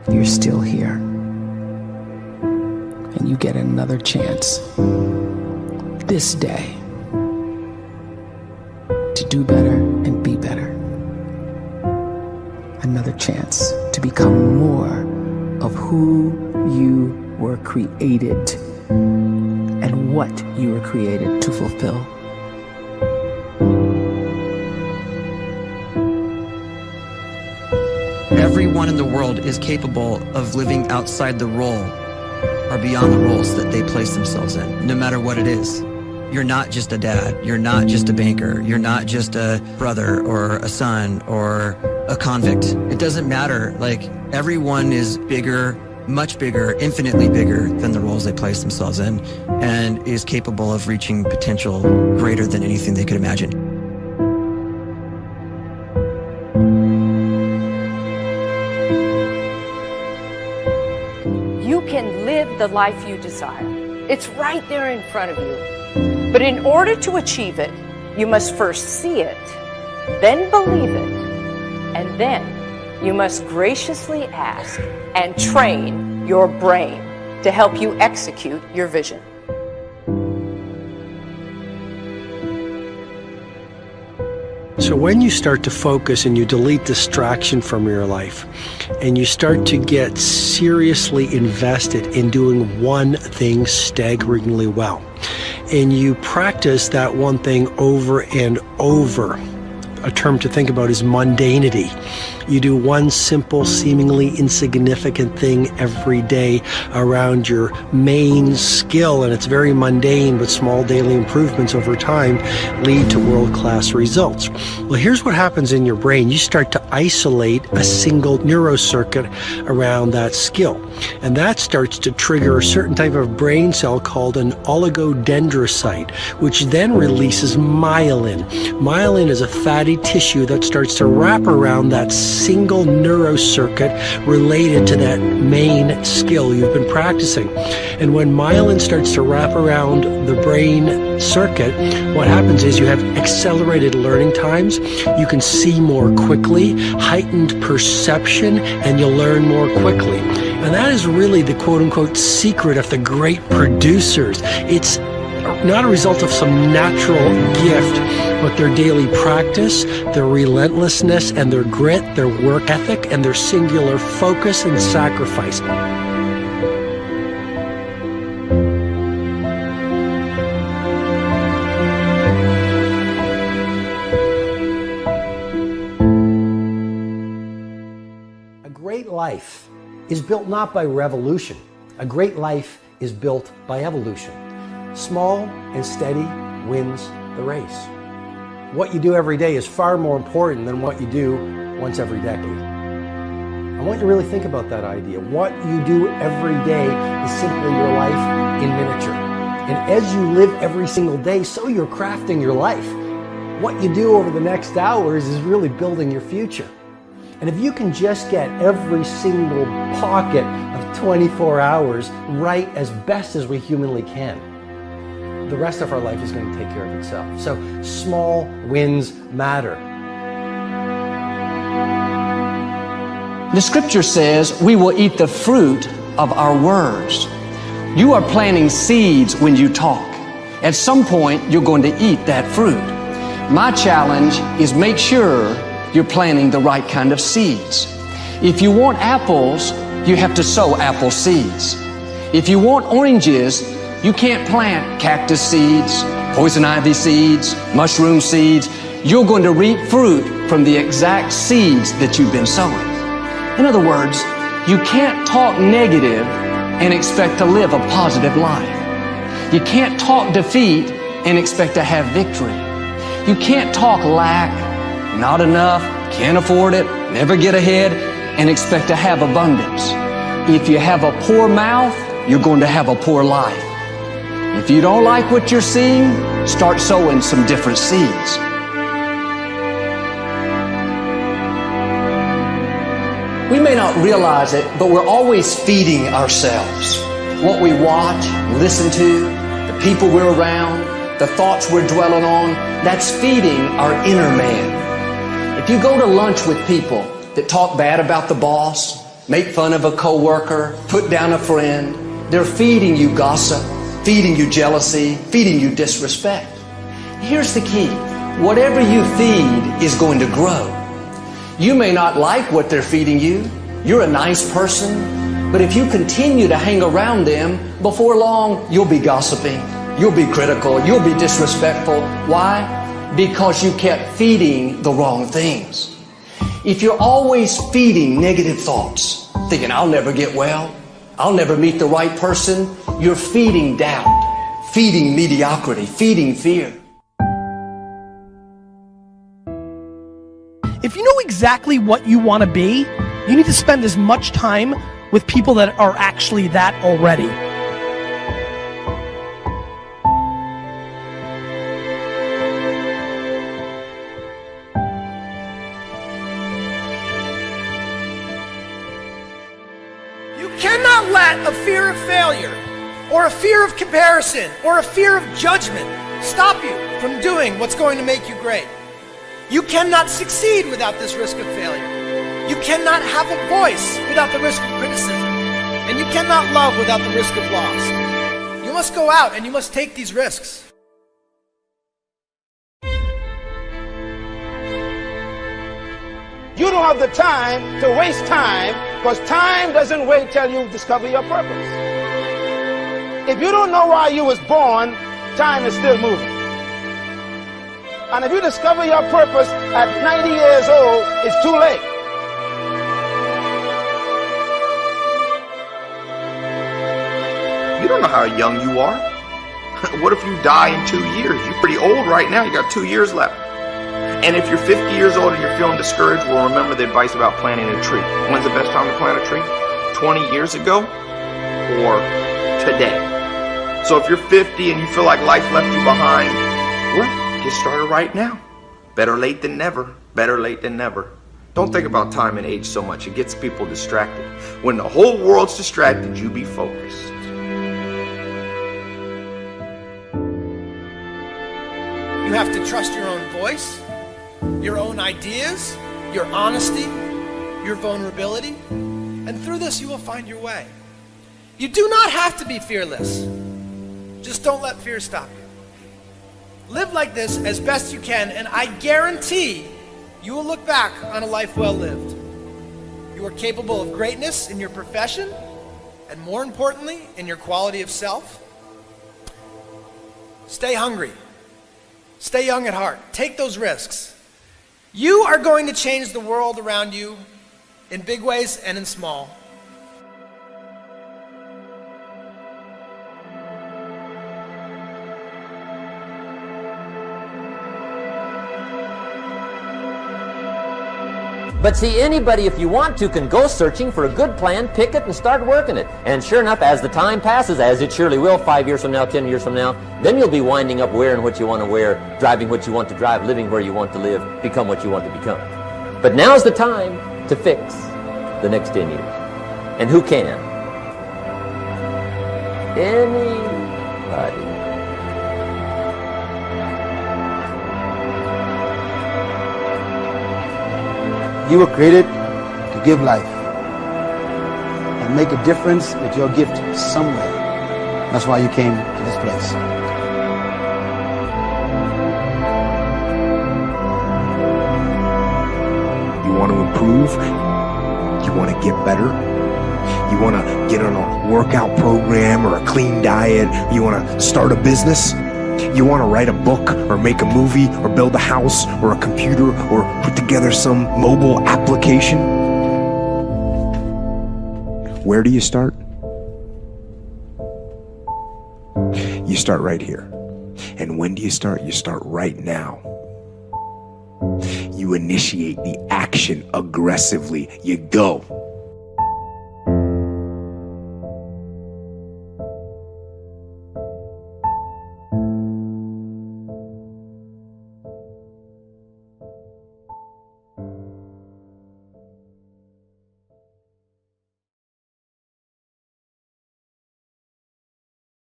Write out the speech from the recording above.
you're still here. And you get another chance this day to do better and be better. Another chance to become more of who you were created and what you were created to fulfill. Everyone in the world is capable of living outside the role or beyond the roles that they place themselves in, no matter what it is. You're not just a dad, you're not just a banker, you're not just a brother or a son or a convict. It doesn't matter. Like, everyone is bigger, much bigger, infinitely bigger than the roles they place themselves in, and is capable of reaching potential greater than anything they could imagine. You can live the life you desire. It's right there in front of you. But in order to achieve it, you must first see it, then believe it, and then you must graciously ask and train your brain to help you execute your vision. So when you start to focus and you delete distraction from your life, and you start to get seriously invested in doing one thing staggeringly well, and you practice that one thing over and over, a term to think about is mundanity. You do one simple, seemingly insignificant thing every day around your main skill, and it's very mundane, but small daily improvements over time lead to world-class results. Well, here's what happens in your brain. You start to isolate a single neurocircuit around that skill, and that starts to trigger a certain type of brain cell called an oligodendrocyte, which then releases myelin. Myelin is a fatty tissue that starts to wrap around that single neurocircuit related to that main skill you've been practicing. And when myelin starts to wrap around the brain circuit, what happens is you have accelerated learning times, you can see more quickly, heightened perception, and you'll learn more quickly. And that is really the quote-unquote secret of the great producers. It's not a result of some natural gift, but their daily practice, their relentlessness and their grit, their work ethic, and their singular focus and sacrifice. A great life is built not by revolution. A great life is built by evolution. Small and steady wins the race. What you do every day is far more important than what you do once every decade. I want you to really think about that idea. What you do every day is simply your life in miniature. And as you live every single day, so you're crafting your life. What you do over the next hours is really building your future. And if you can just get every single pocket of 24 hours right as best as we humanly can, the rest of our life is going to take care of itself. So small wins matter. The scripture says we will eat the fruit of our words. You are planting seeds when you talk. At some point, you're going to eat that fruit. My challenge is make sure you're planting the right kind of seeds. If you want apples, you have to sow apple seeds. If you want oranges, you can't plant cactus seeds, poison ivy seeds, mushroom seeds. You're going to reap fruit from the exact seeds that you've been sowing. In other words, you can't talk negative and expect to live a positive life. You can't talk defeat and expect to have victory. You can't talk lack, not enough, can't afford it, never get ahead, and expect to have abundance. If you have a poor mouth, you're going to have a poor life. If you don't like what you're seeing, start sowing some different seeds. We may not realize it, but we're always feeding ourselves. What we watch, listen to, the people we're around, the thoughts we're dwelling on, that's feeding our inner man. If you go to lunch with people that talk bad about the boss, make fun of a coworker, put down a friend. They're feeding you gossip, feeding you jealousy, feeding you disrespect. Here's the key. Whatever you feed is going to grow. You may not like what they're feeding you. You're a nice person. But if you continue to hang around them, before long, you'll be gossiping. You'll be critical. You'll be disrespectful. Why? Because you kept feeding the wrong things. If you're always feeding negative thoughts, thinking, I'll never get well, I'll never meet the right person, you're feeding doubt, feeding mediocrity, feeding fear. If you know exactly what you want to be, you need to spend as much time with people that are actually that already. You cannot let a fear of failure, or a fear of comparison, or a fear of judgment stop you from doing what's going to make you great. You cannot succeed without this risk of failure. You cannot have a voice without the risk of criticism. And you cannot love without the risk of loss. You must go out and you must take these risks. You don't have the time to waste time, because time doesn't wait till you discover your purpose. If you don't know why you was born, time is still moving. And if you discover your purpose at 90 years old, it's too late. You don't know how young you are. What if you die in 2 years? You're pretty old right now. You got 2 years left. And if you're 50 years old and you're feeling discouraged, well, remember the advice about planting a tree. When's the best time to plant a tree? 20 years ago or today? So if you're 50 and you feel like life left you behind, well, get started right now. Better late than never. Better late than never. Don't think about time and age so much. It gets people distracted. When the whole world's distracted, you be focused. You have to trust your own voice, your own ideas, your honesty, your vulnerability, and through this you will find your way. You do not have to be fearless. Just don't let fear stop you. Live like this as best you can, and I guarantee you will look back on a life well lived. You are capable of greatness in your profession, and more importantly, in your quality of self. Stay hungry. Stay young at heart. Take those risks. You are going to change the world around you in big ways and in small. But see, anybody, if you want to, can go searching for a good plan, pick it, and start working it. And sure enough, as the time passes, as it surely will 5 years from now, 10 years from now, then you'll be winding up wearing what you want to wear, driving what you want to drive, living where you want to live, become what you want to become. But now's the time to fix the next 10 years. And who can? Anybody. You were created to give life and make a difference with your gift somewhere. That's why you came to this place. You want to improve? You want to get better? You want to get on a workout program or a clean diet? You want to start a business? You want to write a book or make a movie or build a house or a computer or put together some mobile application? Where do you start? You start right here. And when do you start? You start right now. You initiate the action aggressively. You go.